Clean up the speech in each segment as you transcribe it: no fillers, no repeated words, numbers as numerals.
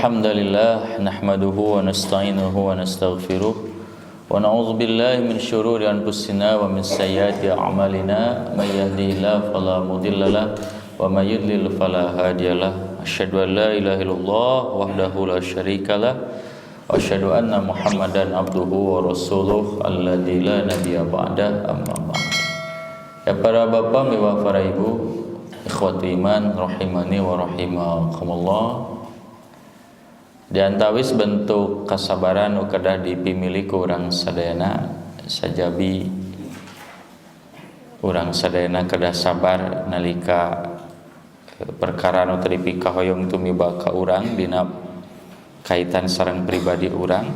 Alhamdulillah nahmaduhu wa nasta'inuhu wa nastaghfiruh wa na'udzu billahi min syururi anfusina wa min sayyiati a'malina may yahdihillahu fala mudhillalah wa may yudlil fala hadiyalah asyhadu an la ilaha illallah wahdahu la syarikalah wa asyhadu anna Muhammadan abduhu wa rasuluh alladzi la nabiyya ba'da amma ba'd. Ya para bapak, miwa para ibu, ikhwatu iman rahimani wa rahimakumullah. Di antawis bentuk kasabaran nu kedah dipimili ku urang sadayana sajabi urang sadayana kedah sabar nalika perkara nu teu dipikahoyong tumiba ka urang dina kaitan sareng pribadi urang,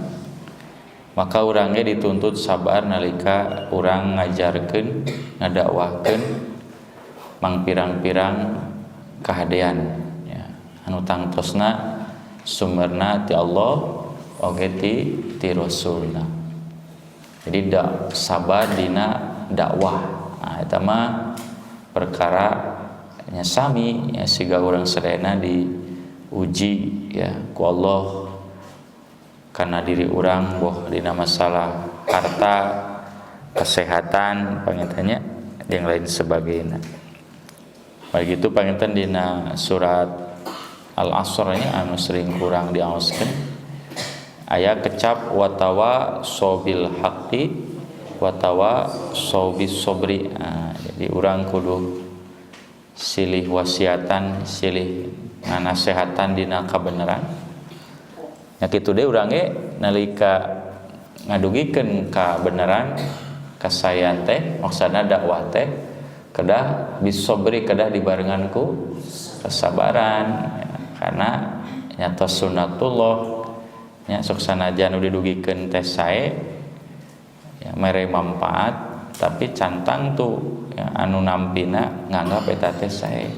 maka urang ge dituntut sabar nalika urang ngajarkeun ngadakwahkeun mang pirang-pirang kahadean ya anu tangtosna sumberna ti Allah oge ti Rasulna. Jadi sabar dina dakwah. Nah, eta mah perkara nya sami ya siga urang sadayana diuji ya ku Allah karena diri urang boh dina masalah harta, kesehatan, pangintennya yang lain sebagainya. Baik itu panginten dina surat Al-Asr nya anu sering kurang diaoskeun aya kecap watawa sobil haqqi watawa sobis sobri. Jadi urang kudu silih wasiatan, silih nganasehatan dina kabeneran. Nya kitu deui urang ge nalika ngadugikeun kabeneran kasayan teh maksudna dakwah teh kedah bisobri kedah dibarengan ku kesabaran. Karena nyata sunnatullah nya sok sanajan didugikeun teh sae ya mere manfaat tapi cantang tuh ya, anu nampina nganggap eta teh sae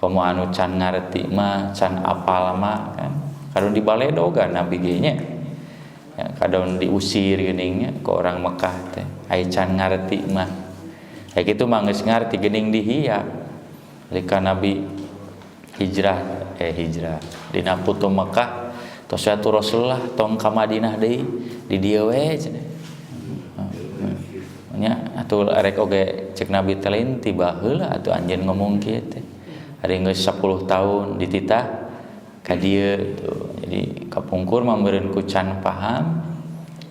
komo anu can ngarti mah can apal mah kan kadon dibaledogan nabi ge nya ya kadon diusir geuning nya ke orang Mekah teh ai can ngarti mah ya kitu mah geus ngarti geuning dihiya lika nabi hijrah dina putu Mekah tos atuh Rasulullah tong ka Madinah deui di dieu we nya atuh arek oge cek Nabi teh lain tiba heula atuh anjeun ngomong kieu teh ari geus 10 tahun dititah ka dieu tuh jadi kapungkur mambeureun ku can paham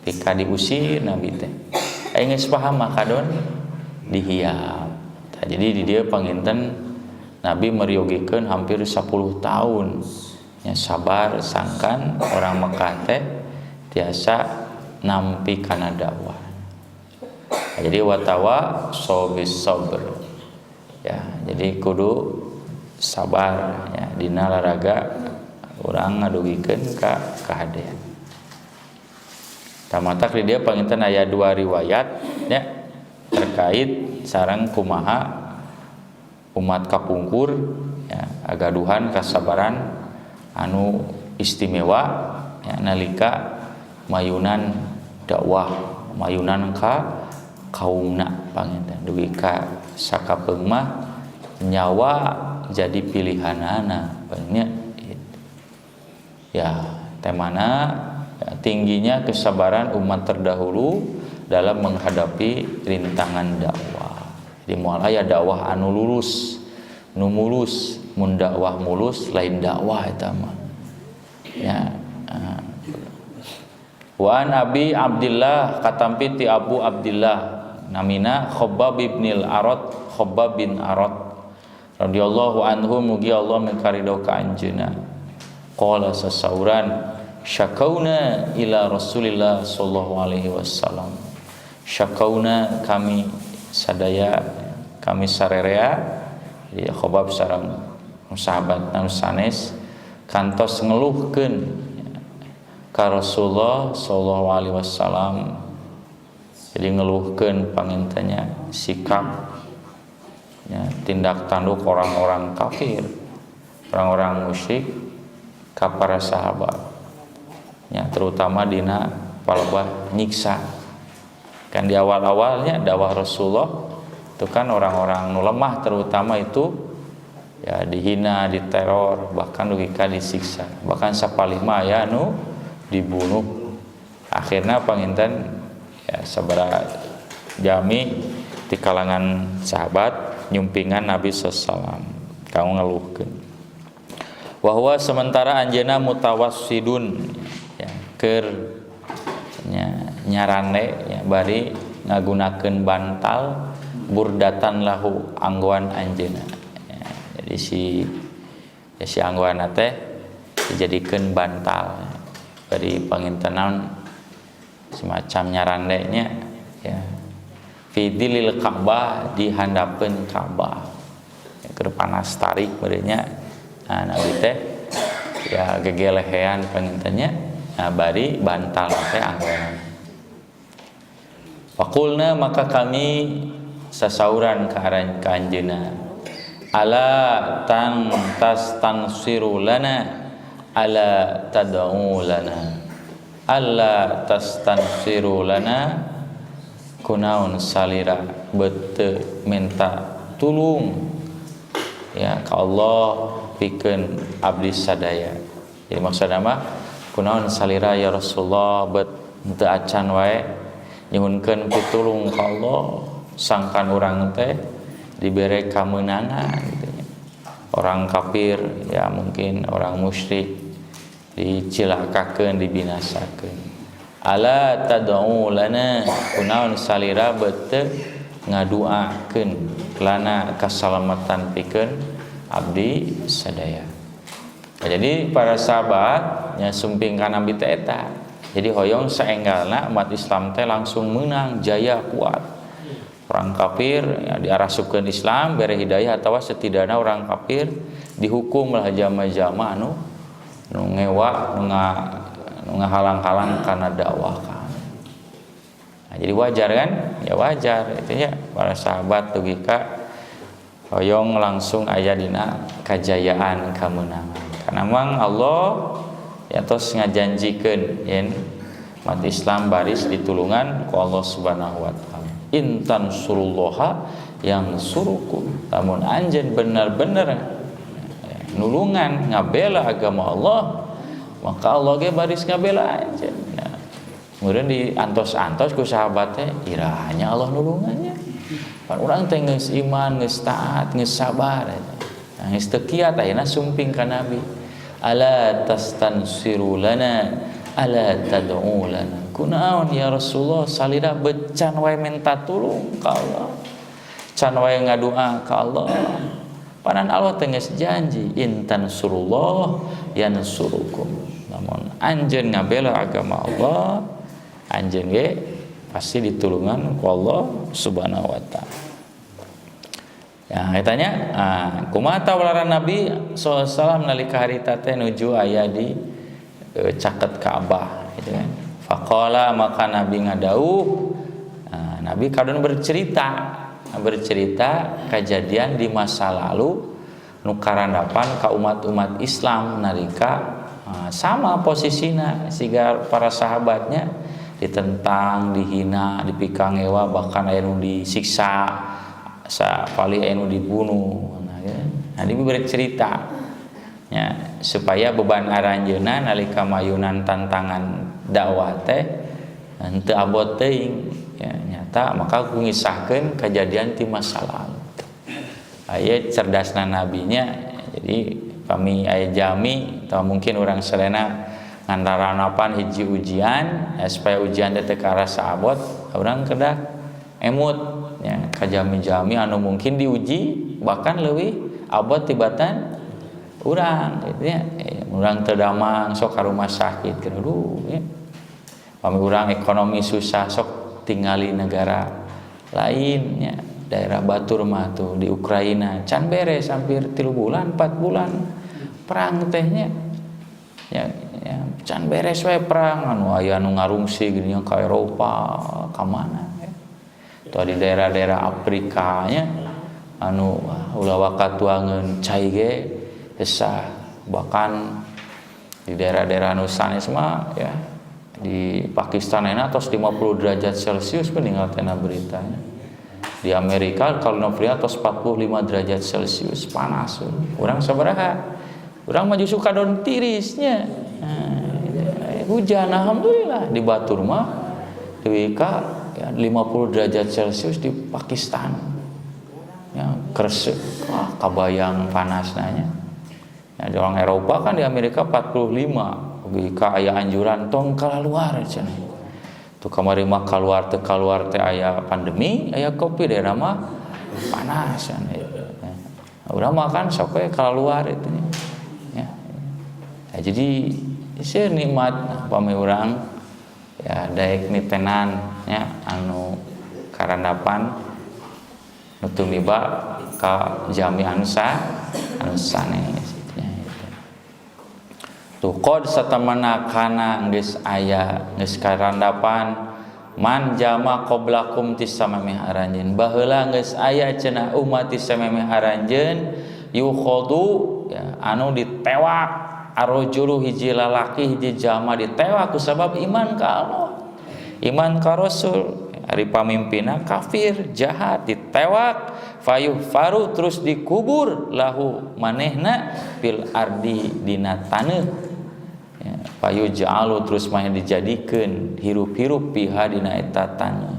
pika diusir Nabi teh aya geus paham mah kadon dihiap. Jadi di dieu panginten Nabi meriyogikeun hampir 10 tahun ya sabar sangkan orang Mekah teh tiasa nampi kana dakwah. Jadi watawa sobis sabr ya jadi kudu sabar ya dina laraga urang ngadugikeun ka kahadean. Tamatak di dia panginten aya 2 riwayat ya terkait sareng kumaha umat kapungkur ya agaduhan kasabaran anu istimewa ya nalika mayunan dakwah mayunan ka kaumna panginten dugi ka sakapeung mah nyawa jadi pilihanana banyak ya temana ya, tingginya kesabaran umat terdahulu dalam menghadapi rintangan dakwah. Jadi moal aya dakwah anu lurus nu mulus mun dakwah mulus lain dakwah eta mah ya wa an Abi Abdillah katampi ti Abu Abdillah namina Khabbab bin Arad radhiyallahu anhu mugi Allah mengkaridho ka anjeunna qala sasauran syakauna ila Rasulillah sallallahu alaihi wasallam syakauna kami sadaya kami sarerea ya Khabbab sareng sahabat anu sanes kantos ngeluhkeun ka Rasulullah sallallahu alaihi wasallam. Jadi ngeluhkeun pangintennya sikap ya tindak tanduk orang-orang kafir, orang-orang musyrik ka para sahabat. Ya terutama dina palebah nyiksa. Kan di awal-awalnya dakwah Rasulullah itu kan orang-orang nu lemah terutama itu ya dihina, diteror, bahkan logika disiksa, bahkan sapalima ya anu dibunuh. Akhirnya panginten ya sabaraha jami di kalangan sahabat nyumpingan Nabi sallallahu kamu ngeluhkeun. Wahwa sementara anjeuna mutawassidun ya keur nyarane ya bari ngagunakeun bantal burdatan lahu anggoan anjeuna. Jadi si anggoana teh dijadikeun bantal bari pangintenan semacam nyarandenya ya fidilil Ka'bah di handapeun Ka'bah keur panas tarik berenya Nabi teh ya gegelehean pangintennya bari bantal teh anggoana. Faqulna maka kami sasauran ka anjeunna ala tastansiru lana ala tad'u lana alla tastansiru lana kunaun salira bete minta tulung ya ka Allah pikeun abdi sadaya. Jadi maksudna mah kunaun salira ya Rasulullah bet teu acan wae nyuhunkeun pitulung ka Allah sangkan urang teh diberi kemenangan gitu ya. Orang kafir ya mungkin orang musyrik dicilakakeun dibinasakeun. Ala tad'u lana kunaun salira bete ngaduakeun lana kasalamatan pikeun abdi sadaya. Nah, jadi para sahabat nya sumping ka Nabi teh eta. Jadi hoyong saenggalna umat Islam teh langsung menang jaya kuat. Orang kafir ya, diarasupkeun Islam bere hidayah atawa setidakna orang kafir dihukum lah jama-jama anu ngewa nu ngahalang-halang kana dakwah kan. Nah, jadi wajar kan? Ya wajar itu ya para sahabat dugi ka hoyong langsung aya dina kajayaan kemenangan. Karena memang Allah ya tos ngajanjikeun yen umat Islam baris ditulungan ku Allah Subhanahu wa taala. Intan surullaha yang surukum lamun anjeun bener-bener nulungan ngabela agama Allah maka Allah ge baris ngabela anjeun. Nah, kemudian diantos-antos ku sahabat teh irahnya Allah nulungannya. Pan urang teh geus iman, geus taat, geus sabar eta. Nah, geus teu kiat ayeuna sumping ka Nabi. Ala tastansiru lana ala tad'u lana kunaon ya Rasulullah salira becan wae minta tulung ka Allah can wae ngadua ka Allah panan Allah teh geus janji intan surullah yansurukum lamun anjeun ngabela agama Allah anjeun ge pasti ditulungan ku Allah Subhanahu wa taala. Ya katanya kumaha tawalaran Nabi sallallahu alaihi wasallam nalika harita teh nuju aya di caket Ka'bah gitu kan. Faqala maka Nabi ngadauh Nabi kadon bercerita kejadian di masa lalu nu karandapan ka umat-umat Islam nalika sama posisina siga para sahabatnya ditentang, dihina, dipikang ewa bahkan aya nu disiksa sapali aya nu dibunuh. Nah, Nabi bercerita ya supaya beban aranjeunna nalika mayunan tantangan dakwah teh henteu abot teuing ya nyata maka ngisahkeun kejadian ti masa lalu. Aya cerdasna nabinya jadi kami aya jami atau mungkin orang serena ngantaranapan hiji ujian ya, supaya ujian teh ka arah saabot urang kedah emut ya ka jami-jami anu mungkin diuji bahkan leuwih abot tibatan urang gitu ya urang teu damang sok ka rumah sakit aduh ya pami urang ekonomi susah sok tingali negara lain ya daerah batur mah tuh di Ukraina can beres hampir 3 bulan 4 bulan perang tehnya ya can beres we perang anu aya nu ngarungsi gini ka Eropa ka mana ya. Tuh di daerah-daerah Afrika nya anu ulah wakatuangeun cai ge desah bahkan di daerah-daerah anu sanes mah ya di Pakistan enak tos 50 derajat Celcius meninggal tena beritanya Di Amerika kalau November tos 45 derajat Celcius panas. Urang sabaraha? Urang mah justru kadon tirisnya. Hujan alhamdulillah di Batur mah deui ka ya, 50 derajat Celcius di Pakistan. Ya, keresek. Kabayang panasnya. Ya, di orang Eropa kan di Amerika 45. Bika aya anjuran tong kalaluar cenah. Tu kamari mah kaluar teh aya pandemi, aya Covid daerah mah panas kan. Urang mah kan sok we kalaluar itu ya. Ya, jadi seueur nikmat pami urang ya daek mitenan nya anu karandapan nu tumiba ka jami anu sanes. Qad satamana kana geus aya geus karandapan man jama qablakum tisamami aranjeun baheula geus aya cenah umat tisamami aranjeun yukhadu ya anu ditewak arojulu hiji lalaki hiji jama ditewak ku sabab iman ka Allah iman ka Rasul ari pamimpinna kafir jahat ditewak fayuh faru terus dikubur lahu manehna fil ardi dina taneuh payu ja'alu terus mah dijadikeun hirup-hirup piha dina eta taneuh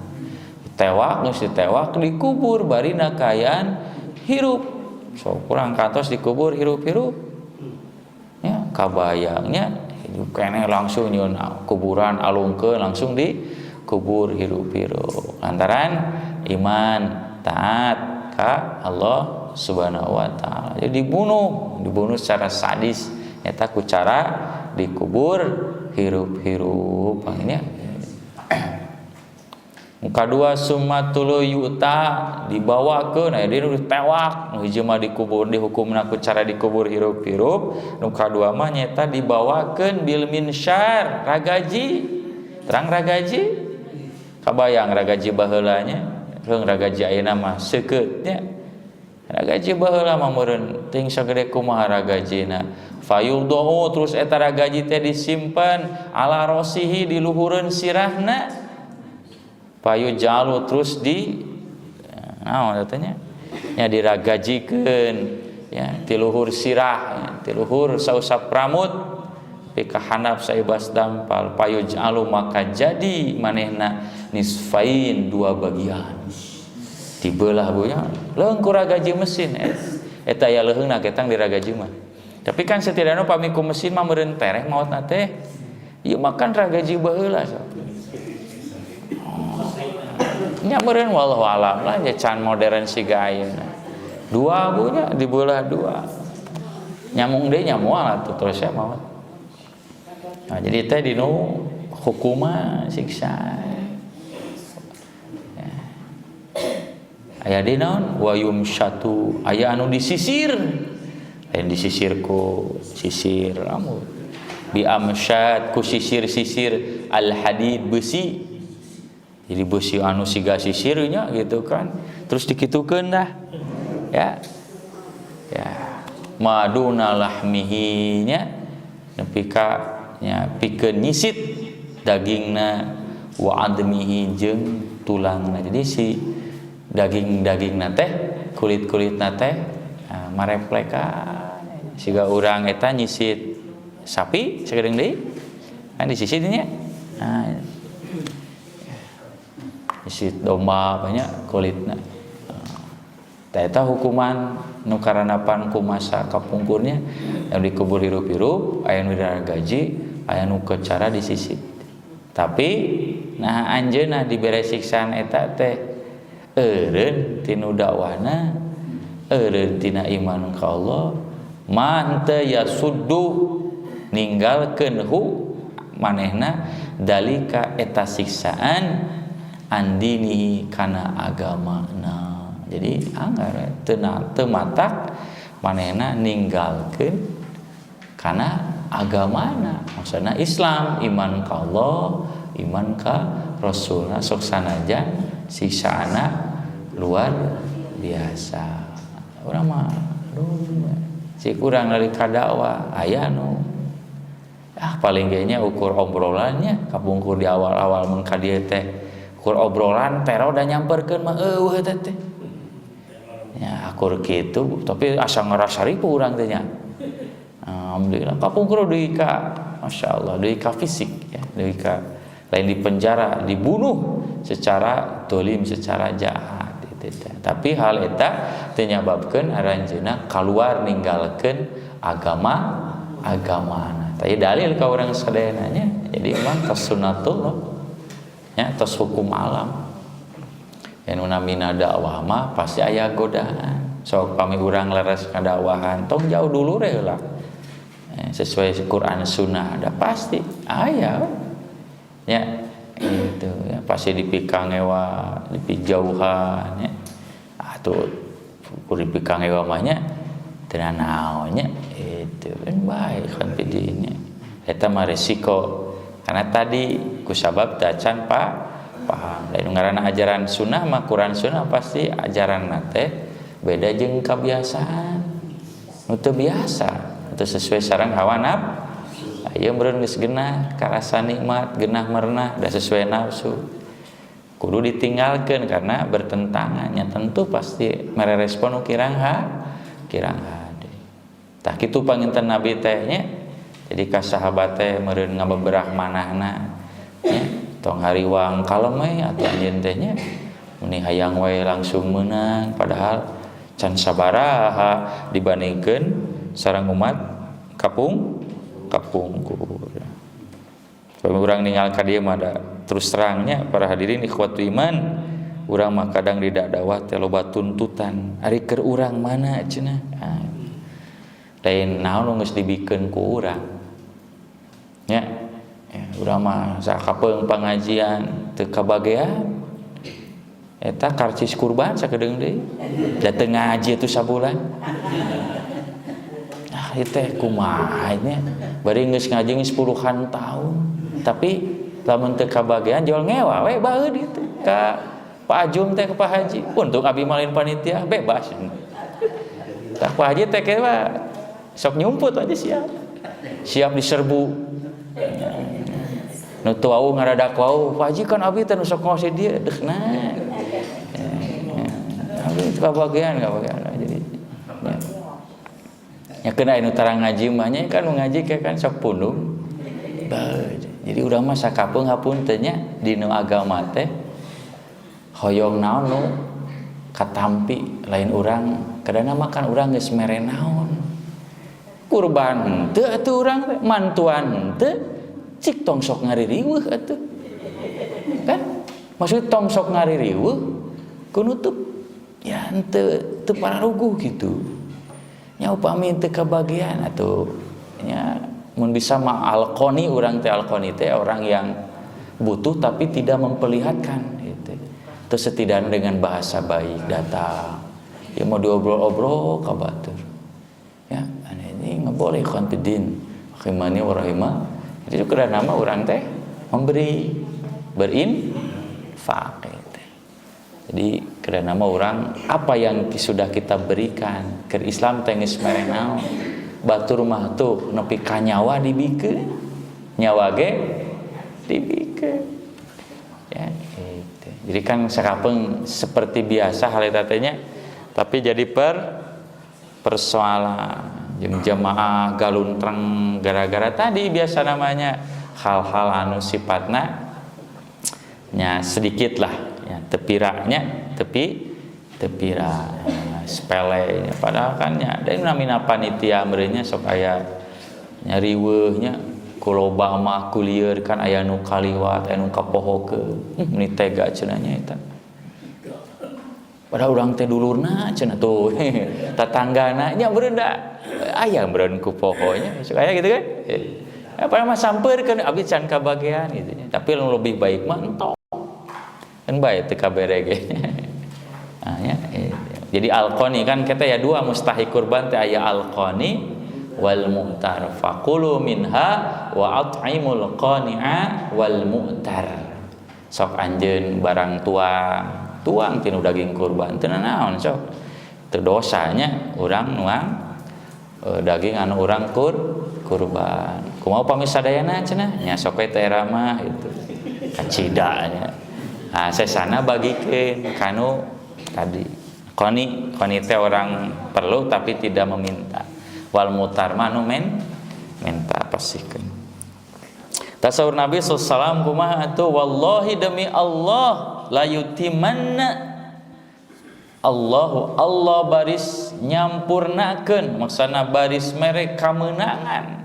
ditewak geus ditewak dikubur barina kayaan hirup so kurang kantos dikubur hirup-hirup ya kabayangnya hidup keneh langsung nyieun kuburan alungkeun langsung dikubur hirup-hirup lantaran iman taat ka Allah Subhanahu wa taala jadi dibunuh secara sadis eta ku cara dikubur hirup-hirup panggilnya. Muka dua sumatulu yuta dibawakeun aya dina ditewak nu hiji mah dikubur dihukumna ku cara dikubur hirup-hirup nu kadua mah nyata dibawakeun bil minsyar ragaji terang ragaji kabayang ragaji baheula nya reung ragaji ayeuna mah seukeut nya ragaji baheula mah meureun teuing sagede kumaha ragajina fayudhu terus eta ragaji teh disimpen ala rosihi di luhureun sirahna fayujalu terus di naon eta nya nya diragajikeun ya ti luhur sirah ya, ti luhur sausap rambut pika handap saibas dampal fayujalu maka jadi manehna nisfain dua bagian dibelah bunya leung ku ragaji mesin eta aya leuheungna ketang diragaji mah tapi kan setidaknya pamiku mesin mah meureun tereh maotna teh ieu makan ragaji baheula so. Nya meureun wallahu alam lah ya can modern siga ayeuna. Dua bunya dibelah dua. Nyamung deui nya moal atuh terus ya maot. Nah, jadi teh dinu hukuma siksa. Ya. Aya di naon wa yumsyatu aya anu disisir. Lain disisir ku sisir rambut bi amsyad ku sisir-sisir al hadid besi jadi besi anu siga sisirnya gitu kan terus dikitukeun dah ya maduna lahmihi nya nepi ka nya pikeun nyisit dagingna wa admihi jeung tulangna jadi si daging-dagingna teh kulit-kulitna teh marepleka siga urang eta nyisit sapi sagedeung deui kan disisit nya nah nyisit domba banyak kulitna eta hukuman nu karanapan ku masa kapungkurnya yang dikubur hirup-hirup aya nu diragaji aya nu cara disisit tapi nah anjeunna dibere siksaan eta teh eureun tinu dakwahna eureun tina iman ka Allah man teu yasuddu ninggalkeun hu manehna dalika eta siksaan andini kana agamana jadi anggar teu matak manehna ninggalkeun kana agamana maksudna Islam iman ka Allah iman ka Rasulna sok sanajan siksaana luar biasa urang mah cik urang nalika dakwah aya nu paling ge nya ukur obrolannya kapungkur di awal-awal mun ka dieu teh kur obrolan pero udah nyamperkeun mah eueuh eta teh. Ya akur kitu tapi asa ngarasa ripu urang teh nya. Alhamdulillah kapungkur deui ka masyaallah deui ka fisik ya, deui ka lain di penjara, dibunuh secara dolim, secara jahat gitu. Tapi hal eta teu nyababkeun aranjeunna kaluar ninggalkeun agamana. Tadi dalil ka urang sadayana nya. Jadi emang tos sunnatullah nya tos hukum alam. Anu namina dakwah mah pasti aya godaan. Sok pami urang leres ngadakwahan, tong jauh dulu re heula. Sesuai Quran Sunnah ada pasti aya ya itu ya pasti dipikang ewa dipijauhan ya atuh dipikang ewa mah nya teu naonnya itu kan bae kan pidinya eta mah resiko karena tadi kusabab tacan paham lain ngaranna ajaran sunnah mah Quran Sunnah pasti ajaranna teh beda jeung kabiasaan nu teu biasa atau sesuai sareng hawa nafsu. Ayeuna meureun geus genah karasa nikmat, genah merenah da sesuai nafsu. Kudu ditinggalkeun karena bertentangan. Ya tentu pasti mere respon kirang hade. Tah kitu panginten Nabi teh nya. Jadi ka sahabat teh meureun ngabeberah manahna nya tong hariwang kalem we atuh anjeun teh nya. Muni hayang wae langsung meunang padahal can sabaraha dibandingkeun sareng umat kapungkur. Kalau urang ninggal ka dieu mah terus terangnya para hadirin ikhwatu iman, urang mah kadang di dakwah teh loba tuntutan. Ari keur urang mana cenah. Lain naon nu geus dibikeun ku urang. Nya, urang mah sakapeung pangajian teu kabagean. Eta karcis kurban sakedeung deui. Da teu ngaji atuh sabulan. Teh kumaha nya bari geus ngaji geus puluhan tahun tapi lamun teu kabagean jual ngewa we baeud kitu ka Pak Ajum teh ka Pak Haji untung abi malin panitia bebas tah Pak Haji teh kewa sok nyumput aja siap diserbu nu tuau ngaradak wau Pak Haji kan abi teh nu sok ngose dia deukna abi kabagean jadi ya kena anu tarang ngaji mah nya kan ngaji kan sok pundung. Jadi urang mah sakapeung hapunten nya dinu agama teh hoyong naon nu katampi lain urang kadana mah kan urang geus mere naon. Kurban henteu atuh urang teh, mantuan henteu, cik tong sok ngaririweuh atuh. Kan? Maksud tong sok ngaririweuh kunutup ya henteu teu pararuguh gitu. Nya upami teu kabagian atuh nya mun bisa mah alqoni urang teh alqoni teh orang yang butuh tapi tidak memperlihatkan gitu. Terus setidaknya dengan bahasa baik datang. Ya mau diobrol-obrol ka batur. Ya, ini enggak boleh konfidin. Rahimani wa rahimah. Jadi kada nama urang teh memberi berinfak. Jadi kada nama orang apa yang sudah kita berikan ke Islam teh geus mere naon batur mah tuh nepi ka nyawa dibikeun nyawa ge dibikeun ya gitu. Jadi kan sakapeung seperti biasa hal eta teh nya tapi jadi persoalan jeung jamaah galuntreng gara-gara tadi biasa namanya hal-hal anu sifatna nya sedikit lah ya tepiranya tepira sepele padahal kan nya da namina panitia meureunnya sok aya nyariweuh nya kulobah mah kulieur kan aya nu kaliwat aya nu kapohokeun meni tega cenah nya eta padahal urang teh dulurna cenah tuh tatanggana nya meureun da aya meureun ku poho nya sok aya gitu kan apa mah sampeurkeun abdi can kabagean gitu nya tapi lebih baik mah entos kan bae teu kaberege. Nah, ya, jadi alqoni kan kita ya dua mustahik kurban teh aya alqoni wal mu'tar faqulu minha wa at'imul qani'a wal mu'tar. Sok anjeun barang tuang tinu daging kurban teu naon sok. Teu dosanya urang nuang daging anu urang kurban. Kumaha upami sadayana cenah nya sok we teh era mah itu. Kacida nya. Nah, sesana bagikeun kanu tadi. Qani teh orang perlu tapi tidak meminta. Wal mutar manu minta pasikeun. Tasawur Nabi sallallahu kumaha atuh wallahi demi Allah la yutimanna Allah baris nyampurnakeun maksudna baris mere kamenangan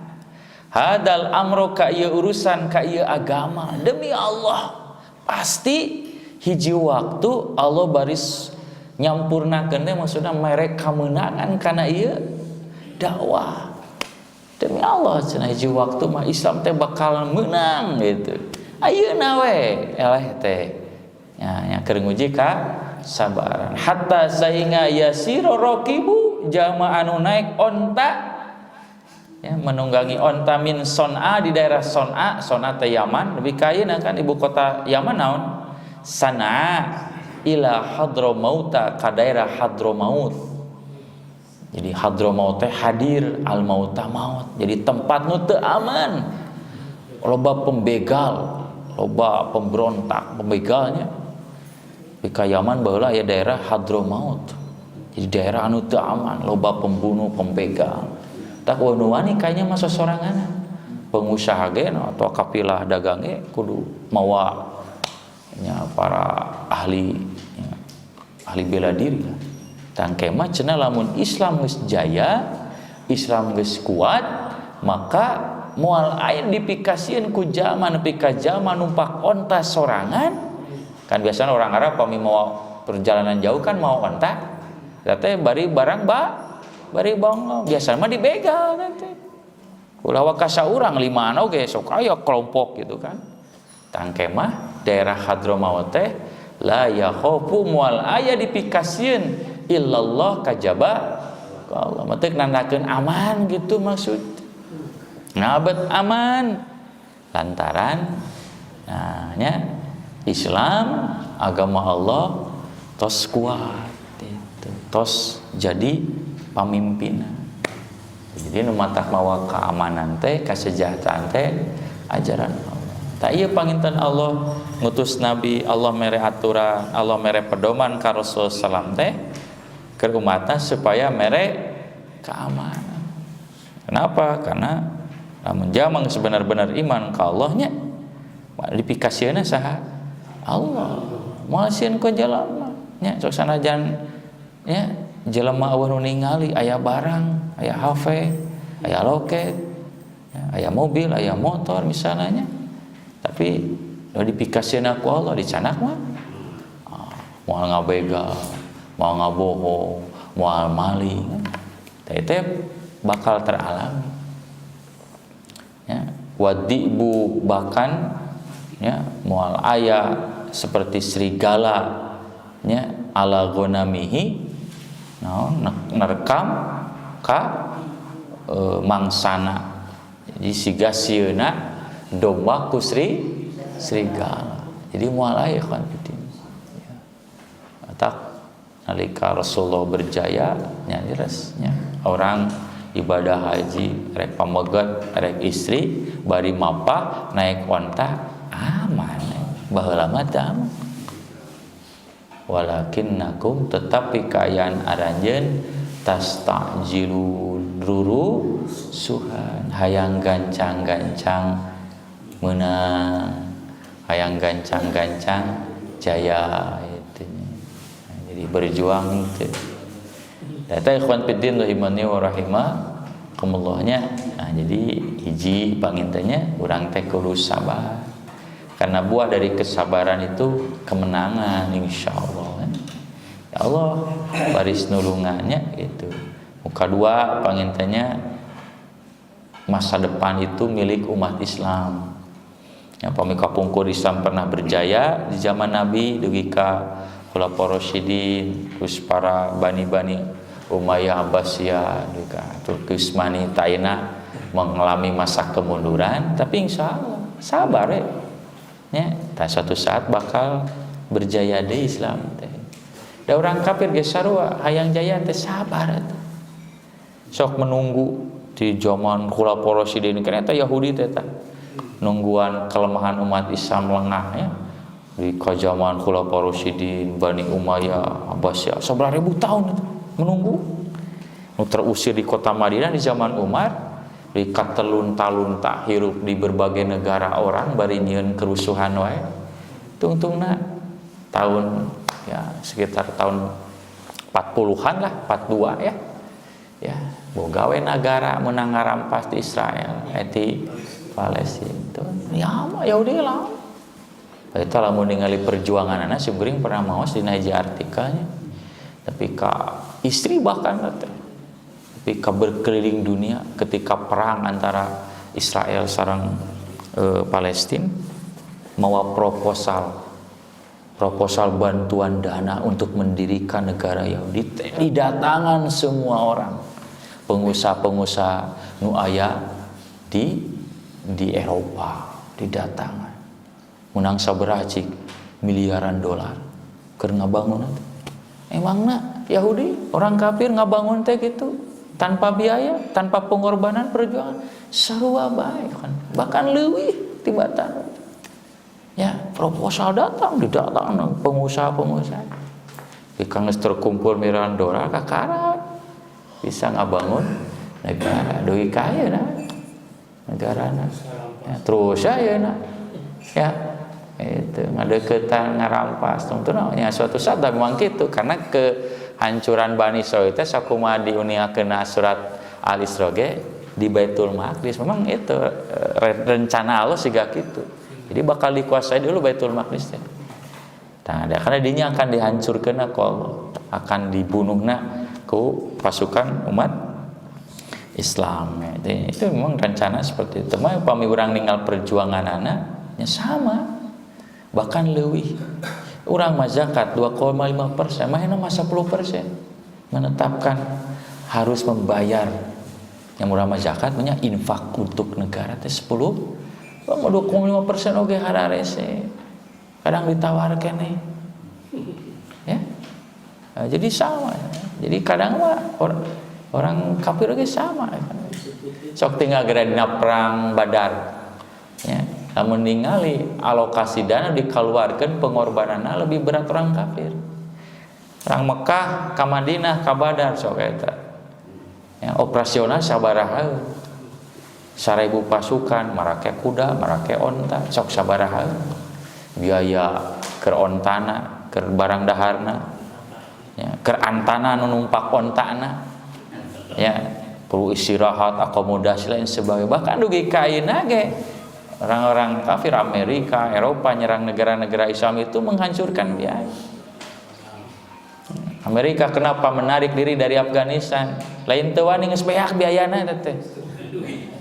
hadal amro ka ieu urusan ka ieu agama demi Allah pasti hiji waktu Allah baris nyampurnakeun teh maksudna mere kamenangan kana ieu dakwah demi Allah cenah hiji waktu mah Islam teh bakal menang gitu ayeuna we eleh teh nya keur nguji ka sabaran hatta sehingga yasiro raqibu jama anu naik onta ya menunggangi onta min Son'a di daerah Son'a teh Yaman lebih kayeuna kan ibu kota Yaman naon San'a ila Hadramauta ka daerah Hadramaut jadi Hadramaut teh hadir al mauta maut jadi tempat nu teu aman loba pembegal loba pemberontak pembegalnya di Yaman baheula aya daerah Hadramaut. Jadi daerah anu teu aman, loba pembunuh, pembegal. Tak wani kayaknya mah sosorangan. Pengusaha ge atau kapilah dagang ge kudu mawa nya para ahli bela diri lah. Tangke mah cenah lamun Islam geus jaya, Islam geus kuat, maka moal aya dipikasieun ku jalma nepi ka jalma numpak onta sorangan. Kan biasanya orang Arab pami mau perjalanan jauh kan mau onta teh bari barang bari bongong biasanya mah dibegal teh ulah wakasa urang lima oge sok aya kelompok gitu kan tangke mah daerah Hadramaut teh la yakhafu moal aya dipikasieun illallah kajaba ka Allah mah teu nandakeun aman gitu maksud ngabet aman lantaran nah nya Islam agama Allah tos kuat itu tos jadi pamimpinan jadi nu matak mawa keamanan teh kasejahteraan teh ajaran Allah tak ieu panginten Allah ngutus nabi Allah mere aturan Allah mere pedoman ka Rasul sallam teh keur umatna supaya mere keamanan kenapa karena lamun jamang sebenar-benar iman ka Allah nya dipikasieuna saha Allah moalsieun ku jalema nya sok sanajan nya jelema eueuh nu ningali aya barang aya HP aya loket ya, aya mobil aya motor misalnya tapi udah dipikasieun ku Allah dicanak mah moal ngabegal moal ngabohong moal maling teh bakal teralami ya wadibu bahkan ya moal aya seperti serigala nya ala ghanamihi naon nerekam ka mangsana jadi siga sieuna domba ku serigala jadi moal aya kan gitu ya atak nalika Rasulullah berjaya nya nya orang ibadah haji rek pamegat rek istri bari mapah naik onta aman baheula mah teu aman walakinnakum tetapi kaayaan aranjeun tastajilun ruru suhan hayang gancang-gancang meunang hayang gancang-gancang jaya itu jadi berjuang itu eta ikhwan fiddin rahimani wa rahimakumullah-nya nah jadi hiji pangintennya urang teh kudu sabar karena buah dari kesabaran itu kemenangan insyaallah ya Allah baris nulungannya itu muka dua pangintennya masa depan itu milik umat Islam yang pamika pungkur Islam pernah berjaya di zaman Nabi dugi ka khulafaur rasyidin terus para bani-bani Umayyah Abbasiyah juga Turkismani taina mengalami masa kemunduran tapi insyaallah sabar ya tak suatu saat bakal berjaya di Islam teh. Da orang kafir ge sarua hayang jaya teh sabar teh. Sok menunggu di zaman khulafaur rasyidin kana eta Yahudi teh tah. Nungguan kelemahan umat Islam lengah ya. di zaman Khulafaur Rasyidin, Bani Umayyah, Abbasiyah 11.000 tahun itu menunggu. Nu terusir di kota Madinah di zaman Umar, di katelun-talunta hirup di berbagai negara orang bari nyieun kerusuhan wae. Tungtungna tahun ya sekitar tahun 40-an lah, 42 ya. Ya, boga we nagara menang ngarampas di Israel, di Palestina itu. Ya mah Yahudi lah. Eta lamun ningali perjuanganana si geuring pernah maos dina hiji artikelnya. Tapi ka istri bahkan tapi ka berkeliling dunia ketika perang antara Israel sareng Palestina mawa proposal bantuan dana untuk mendirikan negara Yahudi didatangan semua orang pengusaha-pengusaha nu aya di Eropa didatangan menang sabaraha cik miliaran dolar keur ngabangun teh. Emangna Yahudi orang kafir ngabangun teh gitu tanpa biaya, tanpa pengorbanan perjuangan sarua bae kan. Bahkan leuwih tibatan. Ya, proposal didatang pengusaha-pengusaha. Jika geus terkumpul miliaran dolar kakarat bisa ngabangun negara deui kaya na negarana. Ya, terus ayeuna ya itu ngadeukeutan ngarampas tungtuna nya suatu saat memang kitu karena kehancuran Bani Israil teh sakumaha diuniakeun surat Al-Isra ge di Baitul Maqdis memang itu rencana Allah siga kitu. Jadi bakal dikuasai dulu Baitul Maqdis teh. Nah, karena dinya akan dihancurkeun ku Allah, akan dibunuhna ku pasukan umat Islam. Jadi itu memang rencana seperti itu. Mah upami urang ninggal perjuanganana nya sama. Bahkan leuwih. Urang mah zakat 2,5%, mah mah 10% menetapkan harus membayar. Yang urang mah zakat nya infak untuk negara teh 10. 2,5% oge hararese. Kadang ditawarkeun nih. Ya. Nah, jadi sama. Jadi kadang mah orang kafir oge sama. Sok tinggal geura dina perang Badar. Ya. Namun ningali alokasi dana dikeluarkan pengorbananna lebih berat orang kafir. Orang Mekah ka Madinah ka Badar sok eta. Ya, operasional sabaraha? 1.000 pasukan, marake kuda, marake onta, sok sabaraha? Biaya keur ontana, keur barang daharna. Ya, keur antana nu numpak ontana. Ya, perlu istirahat, akomodasi lain sebagainya. Bahkan dugi ka ayeuna ge orang-orang kafir Amerika, Eropa nyerang negara-negara Islam itu menghancurkan biaya. Amerika kenapa menarik diri dari Afghanistan? Lain teu wani geus beak biayana teh.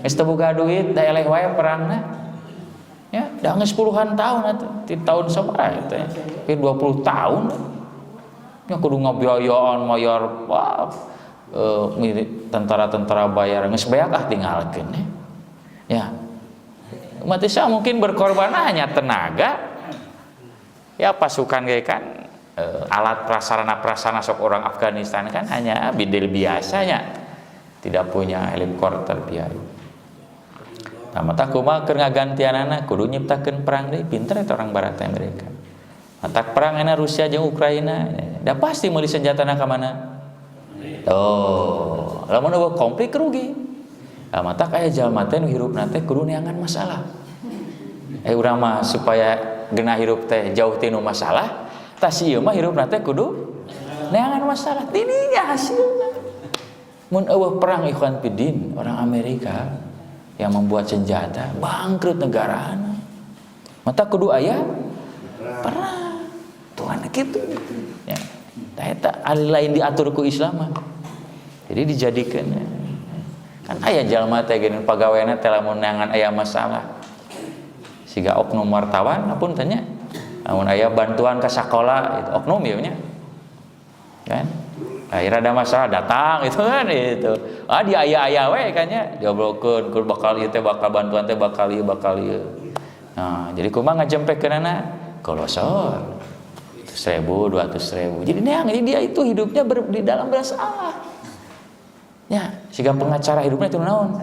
Geus teu boga duit, da eleh wae perangna. Ya, da geus puluhan tahun atuh. Ti tahun sabaraha teh? 20 tahun. Ya kudu ngabiayaan mayar tentara-tentara bayar geus beak tinggalkeun ya. Umat Islam mungkin berkorban hanya tenaga, ya pasukan kayak kan alat prasarana sok orang Afghanistan kan hanya bidil biasanya, tidak punya helikopter biaya. Nah, mata kumaha keur ngagantianana kudu nyiptakeun perang deui, pinter eta orang barat mereka. Mata perang euna Rusia jeung Ukraina, da pasti meuli senjatana ka mana? Oh, lamun eueuh konflik rugi. Mata kayak jalma teh nu hirupna teh kudu neangan masalah. Urang mah supaya geuna hirup teh jauh ti nu masalah, tah si ieu mah hirupna teh kudu neangan masalah. Dininya hasilna. Mun eueuh perang ikhwan fiddin, orang Amerika yang membuat senjata bangkrut negaraana. Mata kudu aya perang. Tuhan kitu. Ya. Tah eta ali lain diatur ku Islam. Jadi dijadikeun kan aya jalma teh geuning pagaweana teh lamun neangan aya masalah siga oknum wartawan apun tanya lamun aya bantuan ka sakola itu oknum ieu nya kan akhirnya ada masalah datang itu kan itu di aya-aya we kan nya diobrolkeun kur bakal ieu teh bakal bantuan teh bakal ieu nah jadi kumaha ngajempekeunana golosor 1.000 200.000 jadi neang jadi dia itu hidupnya di dalam bersalah. Ya, sehingga pengacara hidupnya itu naon?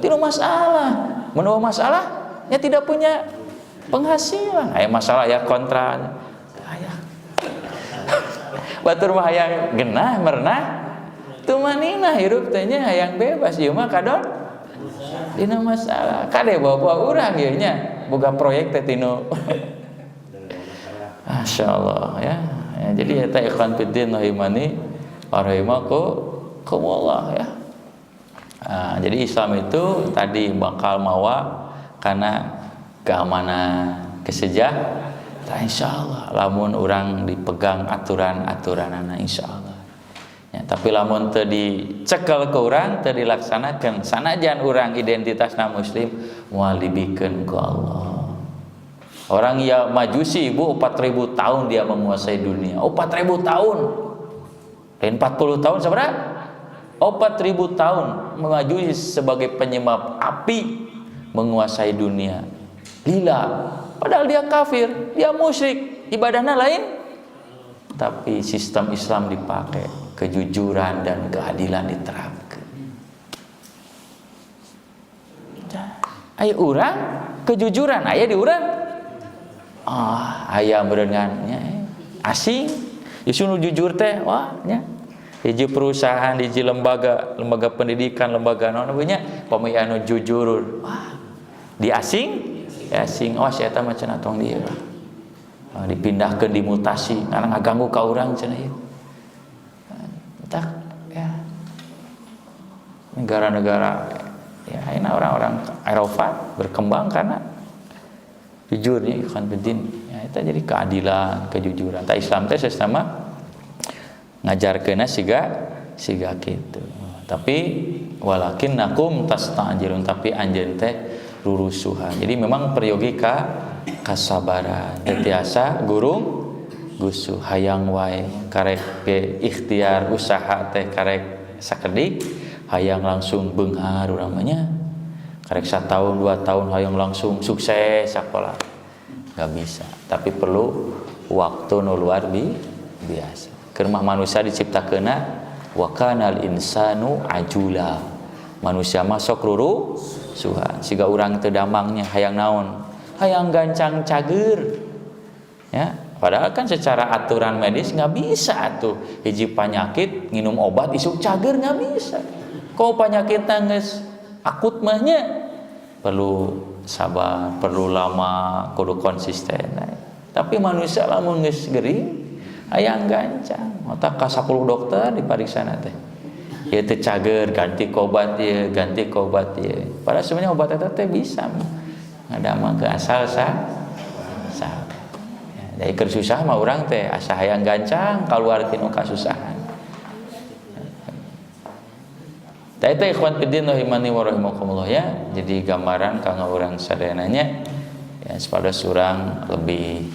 Tidak masalah. Menurut masalah, ya tidak punya penghasilan. Aya masalah aya kontra. Aya. Batur mah hayang genah merenah tu manina hirup teh nya hayang bebas ieu mah kadon dina masalah. Kade bawa urang ieu nya boga proyek teh tinu. Masyaallah ya. Jadi eta ikhwan fiddin rahimani rahimakumullah ya. Jadi Islam itu tadi bakal mawa karena keamanan, kesejahteraan insyaallah. Lamun orang dipegang aturan-aturanana insyaallah. Ya, tapi lamun teu dicekel ke urang, teu dilaksanakeun, sanajan urang identitasna muslim moal dibikeun ku Allah. Orang ya Majusi ibu 4000 tahun dia menguasai dunia. 4000 tahun. Dan 40 tahun sebenarnya 4000 tahun Majusi sebagai penyembah api menguasai dunia. Lila. Padahal dia kafir, dia musyrik, ibadahnya lain. Tapi sistem Islam dipakai, kejujuran dan keadilan diterapkan. Ayo urang kejujuran aya di urang. Aya berengannya asing isu nu jujur teh wah nya hiji perusahaan hiji lembaga pendidikan lembaga naon nya pami anu jujur wah di asing awas eta mah cenah tong dieu dipindahkeun dimutasi karena ngaganggu ka urang cenah ieu tak ya negara-negara ya ayeuna orang-orang Eropa berkembang karena jujurnya ikhwan fiddin ya itu jadi keadilan kejujuran ta Islam teh sesama ngajarkeunna siga kitu tapi walakinnakum tasta'jilun tapi anjeun teh rurusuhan jadi memang peryogi ka kasabaran teu tiasa gurung gusuh hayang wae karek ge ikhtiar usaha teh karek sakedik hayang langsung beunghar urang mah nya karek 1 tahun 2 tahun hayang langsung sukses sakola nggak bisa tapi perlu waktu nu luar biasa keur mah manusia diciptakeunna wa kanal insanu ajula manusia mah sok rurusuhan siga urang teu damangnya hayang naon hayang gancang cager ya padahal kan secara aturan medis nggak bisa atuh hiji penyakit nginum obat isuk cager nggak bisa kok penyakitna geus akut mahnya perlu sabar, perlu lama, kudu konsisten. Tapi manusia lamun geus gering hayang gancang. Otak ka 10 dokter dipariksana teh. Ieu teh cager, ganti ke obat ieu, ganti ke obat ieu. Padahal sebenarnya obat eta teh bisa ngadamang ke asal ya, dari keur susah mah urang teh asa hayang gancang kaluar tinu kasusahan. Eta ikhwan fiddin rahimani wa rahimakumullah ya. Jadi gambaran kanggo urang sadananya ya sapados urang lebih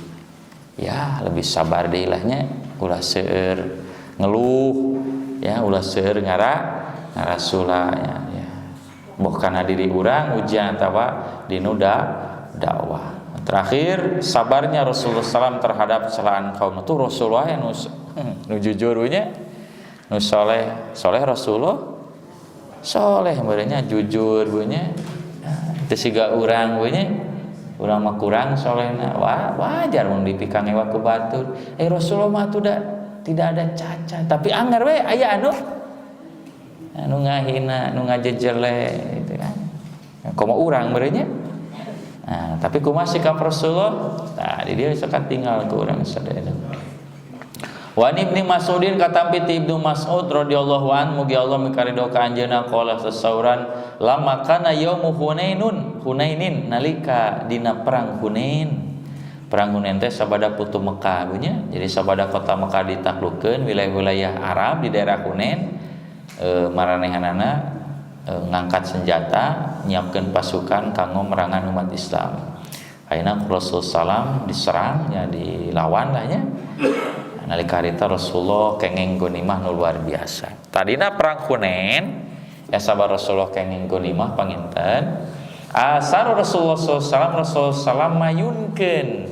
sabar deui lah nya ulah seueur ngeluh ya ulah seueur ngarasula ya. Boh kana diri urang ujian atawa dinu dakwah. Terakhir sabarnya Rasulullah SAW terhadap celaan kaum itu Rasulullah yang nu jujurunya nu soleh Rasulullah soleh merenya jujur bunya teu siga urang bunya urang mah kurang solehna wajar mun dipikang ewa ku batur Rasulullah mah tidak ada cacat tapi anggar we aya anu ngahina anu ngajejele gitu kan komo urang merenya tapi kumaha sikap Rasulullah di dia sok tinggal ku urang sadaya. Wa Ibnu Mas'udin katampi ti Ibnu Mas'ud radhiyallahu an mugi Allah mikaridho ka anjeunna qala sasauran lama kana yaumu Hunainin nalika dina perang Hunain teh sabada putu Mekah nya jadi sabada kota Mekah ditaklukkeun wilayah-wilayah Arab di daerah Hunain maranehanana ngangkat senjata nyiapkeun pasukan kanggo merangan umat Islam ayeuna Rasul sallam diserang nya dilawan lah nya nalika harita Rasulullah kenging gunimah nu luar biasa. Tadina perang Hunain ya sabar Rasulullah kenging gunimah panginten. Asar Rasulullah SAW mayunkeun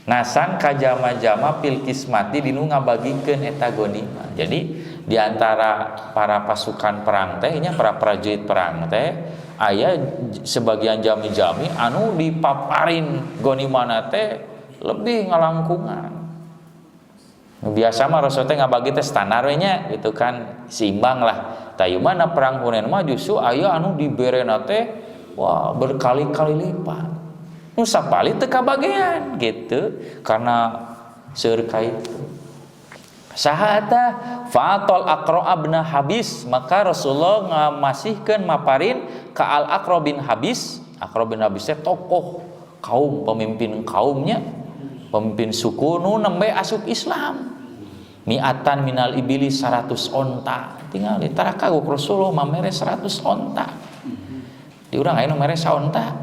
nasan ka jama-jama pil kismati dinu ngabagikeun eta gunimah. Jadi di antara para pasukan perang teh nya para prajurit perang teh aya sebagian jami-jami anu dipaparin gonimana teh lebih ngalangkungan. Biasa mah Rasul teh ngabagi teh standar we nya gitu kan, seimbang lah. Tah ieu mana perang Hunain mah justru aya anu diberena teh wah berkali-kali lipat. Nu sapali teu kabagean gitu karena seueur ka itu. Sahata fa'atol Aqra' bin Habis, maka Rasulullah ngamasihkeun maparin ka Al Aqra' bin Habis. Aqra' bin Habis teh tokoh kaum, pemimpin kaumnya, pemimpin suku nu nembe asup Islam. Mi'atan minal ibili 100 onta. Tinggal ditara kagok Rasulullah mamere 100 onta. Di urang aya nu mere saonta.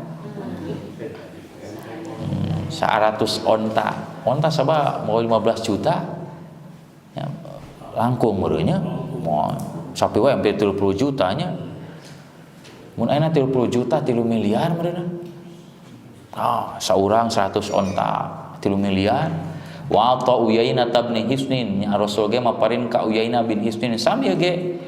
100 onta. Onta sabaraha? Mau 15 juta. Ya, langkung meureunnya moal sapi wae hampir 30 juta nya. Mun ayeuna 30 juta 3 miliar meureunna. Saurang 100 onta 3 miliar. Wa ta Uyainah bin Hisnin, ya Rasul ge maparin ka Uyainah bin Hisnin sami ge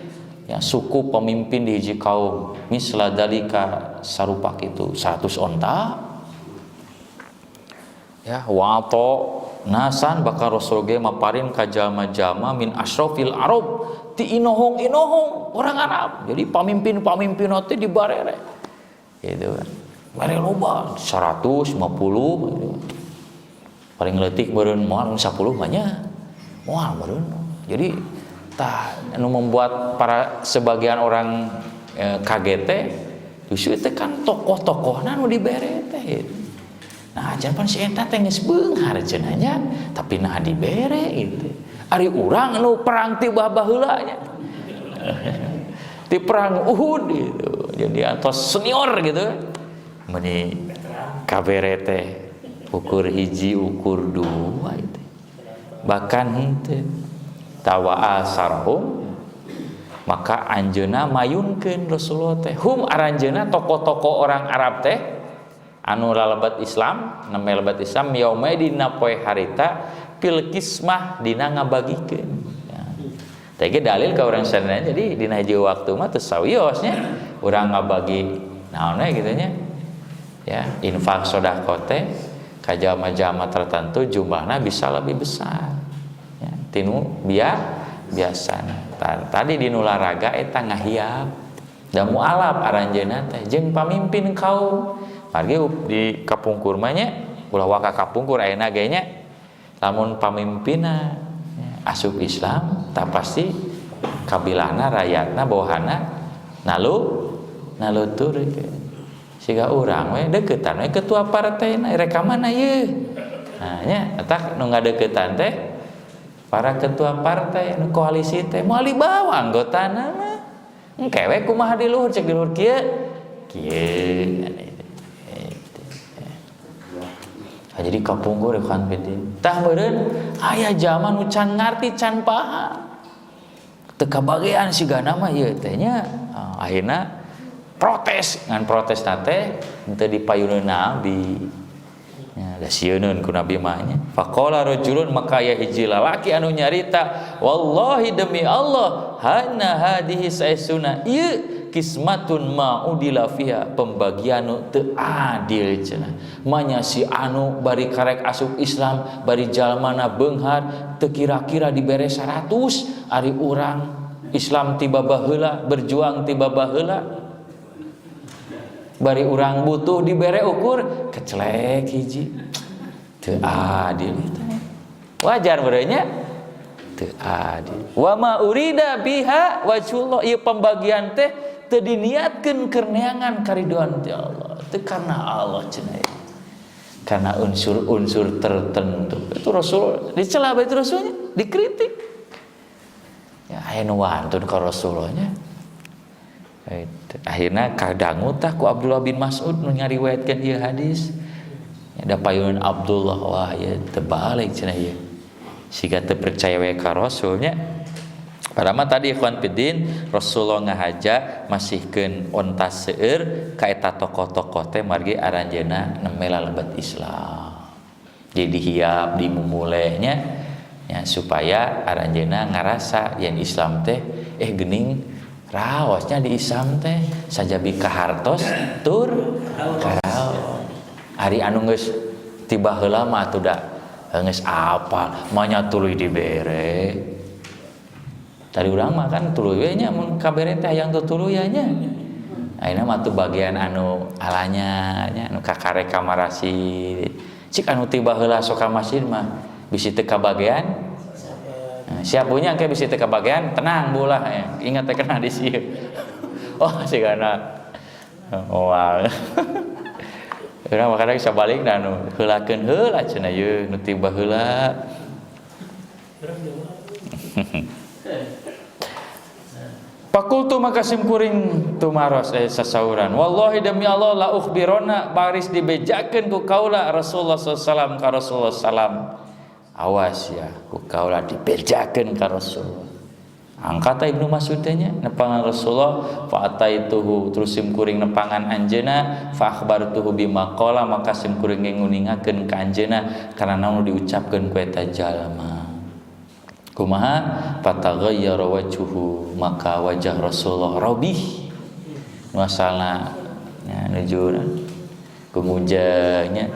ya suku pemimpin di hiji kaum misla dalika sarupa kitu 100 onta. Ya wa ta nasan bakal Rasul ge maparin ka jalma-jalma min asyrafil arab ti inohong-inohong orang Arab. Jadi pamimpin-pamimpin teh dibarere. Gitu kan. Bare loba 150 gitu. Paling leutik meureun moal 10 mah nya. Moal meureun. Jadi tah anu membuat para sebagian orang kaget teh justru teh kan tokoh-tokohna nu dibere teh. Nah, jangan si eta teh geus beunghar cenah nya, tapi nah dibere itu. Ari urang anu perang ti baheula nya. Ti perang Uhud gitu. Jadi atos senior gitu. Meni kabere teh ukur hiji ukur dua itu. Bahkan henteu tawa'a sarhum maka anjeunna mayunkeun Rasulullah teh. Hum aranjeunna tokoh-tokoh orang Arab teh anu lalebat Islam, namanya lebat Islam yaumai dina poe harita pil kismah dina ngabagikeun. Ya. Teh dalil ka urang sadana jadi dina hiji waktu mah teu sawiosnya urang ngabagi naonnya kitu nya. Ya, infak sedekah teh ka jama-jama tertentu jumlahna bisa lebih besar. Ya, tinu biasana. Tadi di nularaga eta ngahiap da mualaf aranjeunna teh jeung pamimpin kaum. Margi di kapungkur mah nya ulah waka kapungkur ayeuna ge nya lamun pamimpinna asup Islam tah pasti kabilahna rakyatna bawahanna naluturkeun. Siga urang we deuketan we ketua partena rek ka mana ye. Nah nya eta nu ngadeuketan teh para ketua partai nu koalisi teh moal dibawa anggotana mah. Engke we kumaha di luhur cek di luhur kieu. Jadi kapungkur kan pede. Tah meureun aya zaman nu can ngarti can paham. Teu kabagean sigana mah ieu teh nya. Akhirna protes ngan protes teh teu dipayuneun Nabi. Ya da sieun ku Nabi mah nya. Faqala rajulun maka aya hiji lalaki anu nyarita, wallahi demi Allah, hana hadhihi saisuna ieu kismatun ma'udila fiha pembagian nu teu adil cenah. Manya si anu bari karek asup Islam bari jalmana beunghar teu kira-kira dibere 100 ari urang Islam tiba baheula berjuang tiba baheula bari urang butuh dibere ukur kecelek hiji teu adil itu. Wajar berenya teu adil. Wa ma urida biha wajhullah ieu pembagian teh teu diniatkeun keur neangan karidoan ti Allah. Teu karena Allah cenah. Karena unsur-unsur tertentu. Itu Rasul dicela bae Rasulnya, dikritik. Ya aya nu wantun ka Rasulnya. Akhirna kadangu tah ku Abdullah bin Mas'ud nu nyariwayatkeun ieu hadis. Ya da payun Abdullah wah ya teu balik cenah ieu. Siga teu percaya we ka Rasulnya. Padahal tadi ikhwan fiddin Rasulullah ngahaja masihkeun onta seueur ka eta tokoh-tokoh teh margi aranjeunna nembe lalebat Islam. Jadi hiap dimumulehnya ya supaya aranjeunna ngarasa yen Islam teh geuning raosnya di Islam teh sajabi kahartos tur karao. Hari anu geus tiba heula mah atuh da geus apal manya tuluy dibere. Tadi urang mah kan tuluy we nya mun kabere teh hayang tuluy nya. Ayeuna mah tuh bagian anu alanya nya anu kakare kamarasi. Cik anu tiba heula sok ka masjid mah bisi teu kabagean. Siap punya ke bisi teu kabagean tenang bulah ya. Ingat teh kena di sieu. Oh sigana. Wah. Urang mah kadang sabalikna anu heulakeun heula cenah ye nu tiba heula. Pakultu maka simkuring tumaros sasauran. Wallahi demi Allah la ukhbirona baris dibejakeun ku kaula Rasulullah sallallahu ka Rasulullah sallam. Awas ya ku kaula dibejakeun ka Rasul. Angkata Ibnu Mas'ud nya nepangan Rasulullah fa ataituhu terus simkuring nepangan anjeunna fa akhbartuhu bima qala maka simkuring nguningakeun ka anjeunna kana naon diucapkeun ku eta jalma. Kumaha fataghayyara wajhuhu maka wajah Rasulullah robih masalah nya nuju kumujanya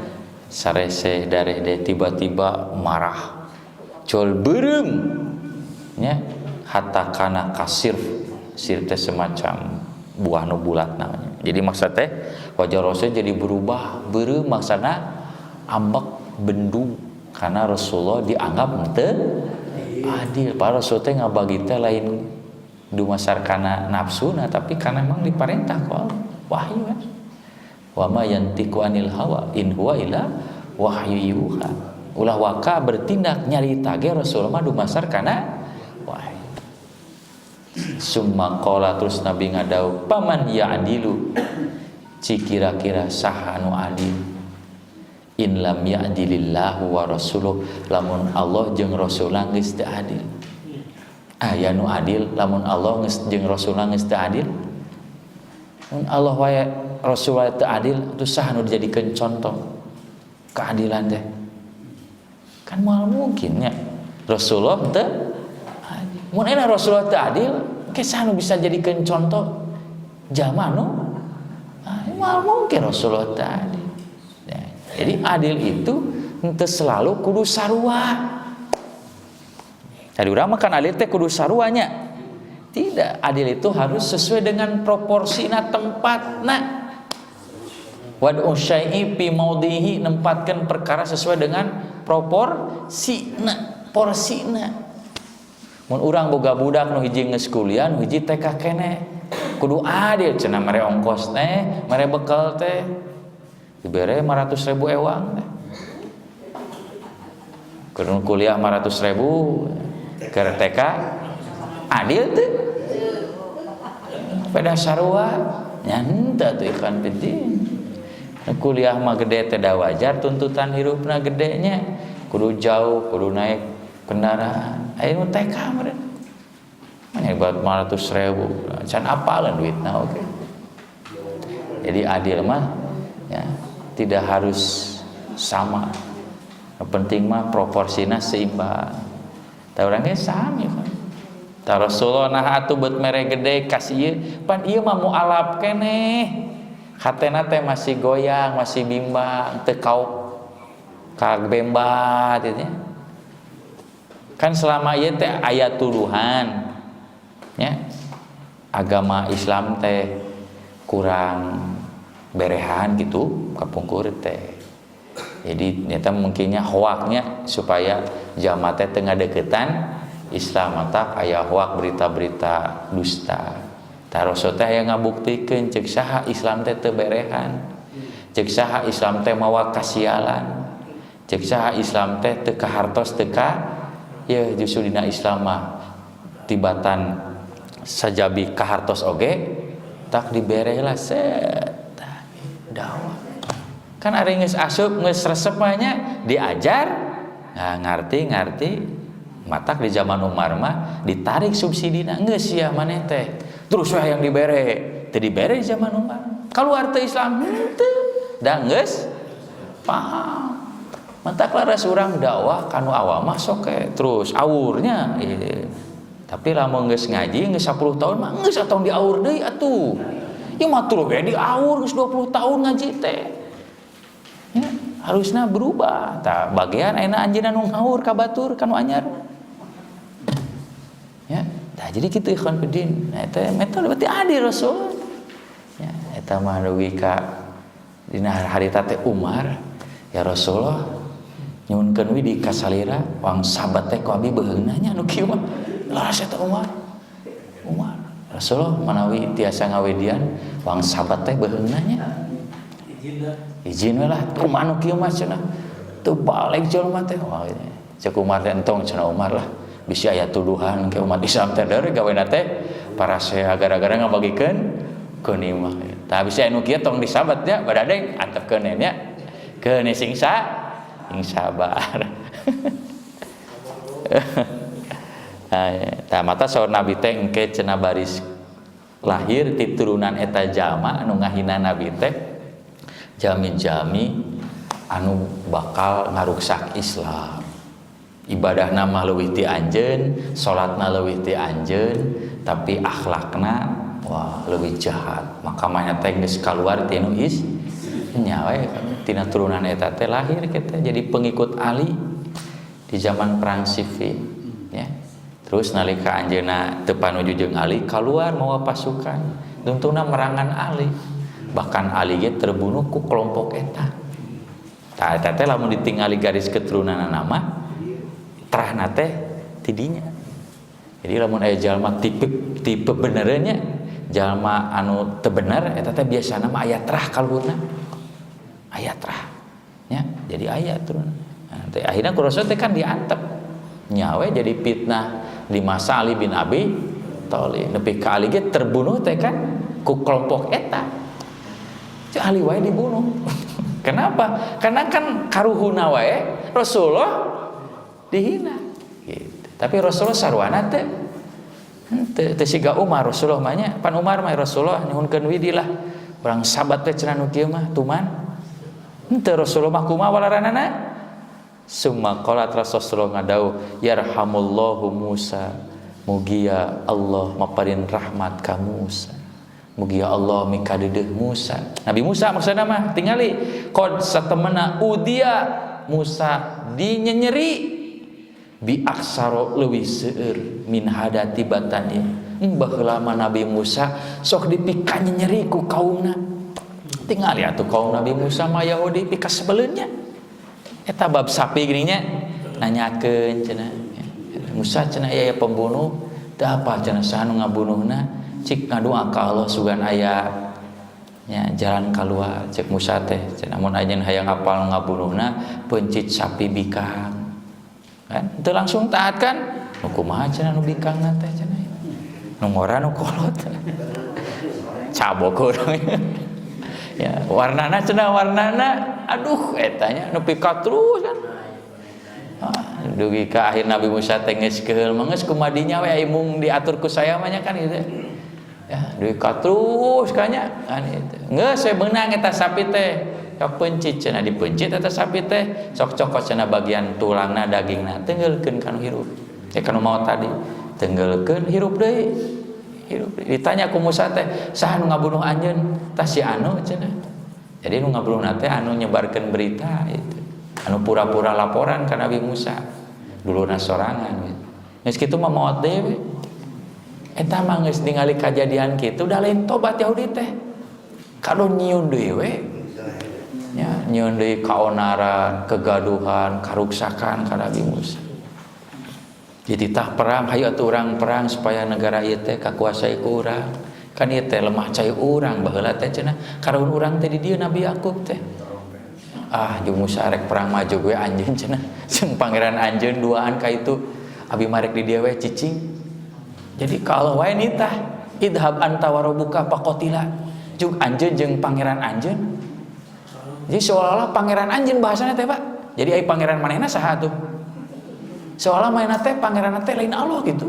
sarese dareh de tiba-tiba marah col beureum nya hatta kana kasir sir teh semacam buah nu bulat namanya. Jadi maksud teh wajah Rasul jadi berubah beureum maksana ambek bendung karena Rasulullah dianggap teu adil. Para Rasul teh ngabagi teh lain dumasar kana nafsuna tapi karena memang diperintah ku Allah wahyu kan. Wa ma yantiqu anil hawa in huwa illa wahyu yuha. Ulah waka bertindak nyarita ge Rasul mah dumasar kana wahyu. Summa qala terus Nabi ngadau paman ya adilu ci kira-kira saha anu adil. In lam ya'dilillahu wa rasuluh lamun Allah jeung Rasulullah geus teu adil. Aya nu adil lamun Allah jeung Rasulullah geus teu adil. Mun Allah wae Rasulullah teu adil terus saha nu dijadikeun contoh keadilan teh? Kan moal mungkin nya Rasulullah teu adil. Mun ena Rasulullah teu adil, ke saha nu bisa jadikeun contoh jalma nu? Moal mungkin Rasulullah teu adil. Jadi adil itu henteu selalu kudu sarua. Tadi urang mah kan adil teh kudu saruanya. Tidak, adil itu harus sesuai dengan proporsinya tempatna. Wad'u syai'i fi maudhihi nempatkan perkara sesuai dengan proporsinya, porsina. Mun urang boga budak nu hiji geus kuliah, nu hiji TK keneh. Kudu adil cenah mere ongkos teh, mere bekal teh. Dibere 500.000 ewang teh. Keur kuliah 500.000 keur TK adil teh. Pada sarua nya henteu teh ikhwan fiddin. Kuliah mah gede teh da wajar tuntutan hirupna gede nya. Kudu jauh, kudu naik kendaraan. Aya nu TK meureun. Manya buat 500.000 can apaleun duitna oke. Jadi adil mah ya tidak harus sama. Yang penting mah proporsinya seimbang. Ta urang ge sami kan. Ta Rasulullah nah atuh beut mere gede kas ieu, pan ieu mah mualaf keneh. Hatena teh masih goyang, masih bimbang, teu kaok kagbembat gitu ya. Kan selama ieu teh aya tuduhan ya. Agama Islam teh kurang berehan gitu kapungkur teh. Jadi nyata mungkinnya hoaknya supaya jamaah teh teu ngadeukeutan Islam mata aya hoak berita-berita dusta. Taroso teh aya ngabuktikeun ceuk saha Islam teh teu berehan. Ceuk saha Islam teh mawa kasialan. Ceuk saha Islam teh teu kahartos teu ka ya justru dina Islam mah tibatan sajabi kahartos oge tak dibere lah set dakwah. Kan ari geus asup geus resep mah nya diajar nah ngarti matak di zaman Umar mah ditarik subsidina geus sia maneh teh terus we yang dibere teu dibere di zaman Umar kaluar teh Islam henteu da geus paham matak laras urang dakwah kanu awam mah sok terus awurnya Tapi lamun geus ngaji geus 10 tahun mah geus atuh diaur deui atuh. Ieu mah tuluy we diaur geus 20 tahun ngaji teh. Ya, harusna berubah. Tah bagian ayeuna anjeunna nu ngaur ka batur kanu anyar. Ya, tah jadi kitu ikhwan fillah. Nah eta metode berarti adil Rasul. Ya, eta mah dugi ka dina hari teh Umar. Ya Rasulullah nyuhunkeun wi di kasalira wang sahabat teh ku abi beheungna nya anu kieu mah. Laras eta Umar Rasulullah manawi tiasa ngawedian wang sahabat teh beheungna nya izin we lah kumaha anu kieu mah cenah teu balik jelema teh wah cek Umar teh entong cenah Umar lah bisi aya tuduhan ke umat Islam teh deure gawena teh parasea gara-gara ngabagikeun keunimah tah bisi anu kieu tong disabat nya badadeng antepkeun nya keun sing sabar tah mata saur Nabi teh engke cenah baris lahir ti turunan eta jalma anu ngahina Nabi teh jami-jami anu bakal ngaruksak Islam. Ibadahna mah leuwih ti anjeun, salatna leuwih ti anjeun, tapi akhlakna wah leuwih jahat. Maka mah teh geus kaluar ti anu nya we tina turunan eta teh lahir kita jadi pengikut Ali di zaman perang Siffin ya. Terus nalika anjeunna teu panuju jeung Ali kaluar mawa pasukan tuntuna merangan Ali. Bahkan Ali ge terbunuh ku kelompok eta. Tah eta teh lamun ditingali garis keturunanna mah terahna teh ti dinya. Jadi lamun aya jalma tipe benereun nya, jalma anu teu bener eta teh biasana mah aya terah kaluhurna. Aya terah. Ya, jadi aya turun. Nah, teh akhirna ku Rasul teh kan diantep. Nya we jadi fitnah di masa Ali bin Abi Thalib. Nepi ka Ali ge terbunuh teh kan ku kelompok eta. Cuk Ali wae dibunuh. Kenapa? Karena kan karuhuna wae Rasulullah dihina. Gitu. Tapi Rasulullah sarwana teh teu siga Umar Rasulullah mah nya. Pan Umar mah Rasulullah nyuhunkeun widilah. Urang sahabat teh cenah nu kieu mah tuman. Henteu Rasulullah mah kumaha walaranana? Summa qalat Rasulullah ngadauh yarhamullahu Musa. Mugia Allah maparin rahmat ka Musa. Mugia Allah mikadeudeung Musa. Nabi Musa maksudna mah tingali qad satamana udia Musa dinyenyeri bi aksaro leuwih seueur min hadati batani. Baheula mah Nabi Musa sok dipika nyeri ku kaumna. Tingali atuh kaum Nabi Musa mah Yahudi pika sebeleunnya. Eta bab sapi gini nya nanyakeun cenah Musa cenah aya pembunuh teu apa cenah saha nu ngabunuhna cik ngadoa ka Allah sugan aya nya jalan kaluar cek Musa teh cenah mun ayeuna hayang apal ngabunuhna pencit sapi bikang kan teu langsung taat kan nu kumaha cenah nu bikangna teh cenah nu ngora nu kolot cabok urang ya warnana cenah warnana aduh etanya nepi ka terus kan dugi ka akhir Nabi Musa teh geus keheul mah geus kumadinya we mung diatur ku saya mah nya kan ieu ya dugi ka terus kanya kan itu geus we beunang eta sapi teh sok pencit cenah dipencit eta sapi teh sok cokot cenah bagian tulangna dagingna tenggeulkeun kanu hirup ya kanu maot tadi tenggeulkeun hirup deui ditanya ku Musa teh saha nu ngabunuh anjeun tah si anu cenah jadi nu ngabunuhna teh anu nyebarkeun berita itu anu pura-pura laporan ka Nabi Musa duluna sorangan gitu geus kitu mah maot deui eta mah geus ningali kajadian kitu da lain tobat Yahudi teh kado nyieun deui we nya nyieun deui kaonaran kegaduhan karuksakan ka Nabi Musa. Jadi tah perang hayu atuh urang perang supaya negara ieu teh kakuasai ku urang. Kan ieu teh lemah cai urang baheula teh cenah karuhun urang teh di dieu Nabi Yakub teh. Ah jeung Musa rek perang maju gue anjeun cenah. Jeung pangeran anjeun duaan ka itu abi marek di dieu we cicing. Jadi kalau wae nitah idhab anta wa rabbuka faqatila. Jeung anjeun jeung pangeran anjeun. Jadi seolah-olah pangeran anjeun bahasana teh Pak. Jadi ai pangeran manehna saha atuh? Seolah mainna teh pangeran teh lain Allah gitu.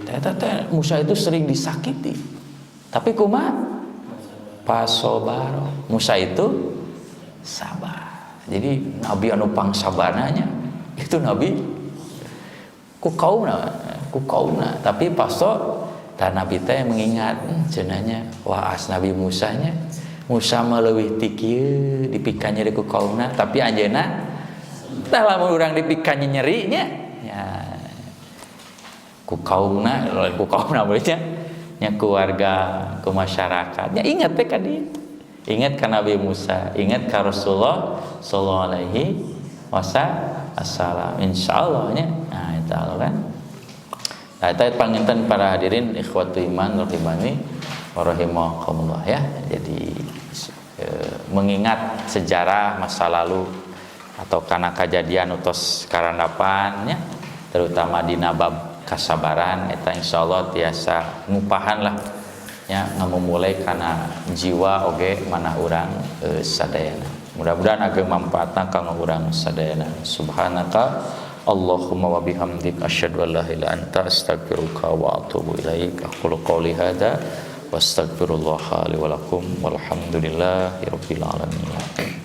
Teh Musa itu sering disakiti. Tapi kumaha? Pasobaro. Musa itu sabar. Jadi nabi anu pangsabarnanya itu nabi ku kaumna ku kaumna. Tapi pasto dan Nabi teh mengingat cenanya waas Nabi Musa nya Musa mah leuwih ti kieu dipikanya di ku kaumna tapi anjeunna tah lamun urang dipikanya nyeri nya ya ku kaumna beulnya nya keluarga ku masyarakat nya ingat teh ka dieu ingat ka Nabi Musa ingat ka Rasulullah sallallahu alaihi wasallam insyaallah nya nah eta kan. Nah, itu panginten para hadirin ikhwatu iman rahimani wa rahimakumullah ya. Jadi mengingat sejarah masa lalu atau karena kejadian utos karandapannya terutama di nabab kasabaran eta insyaallah tiasa ngupahan lah ya ngamumulai karena jiwa oge mana urang sadayana. Mudah-mudahan ageng manfaatna kanggo urang sadayana. Subhanaka Allahumma wa bihamdik asyhadu an la ilaha illa anta astaghfiruka wa atubu ilaik. Aqulu qouli hadza wa astaghfirullah li wa lakum walhamdulillahi rabbil alamin.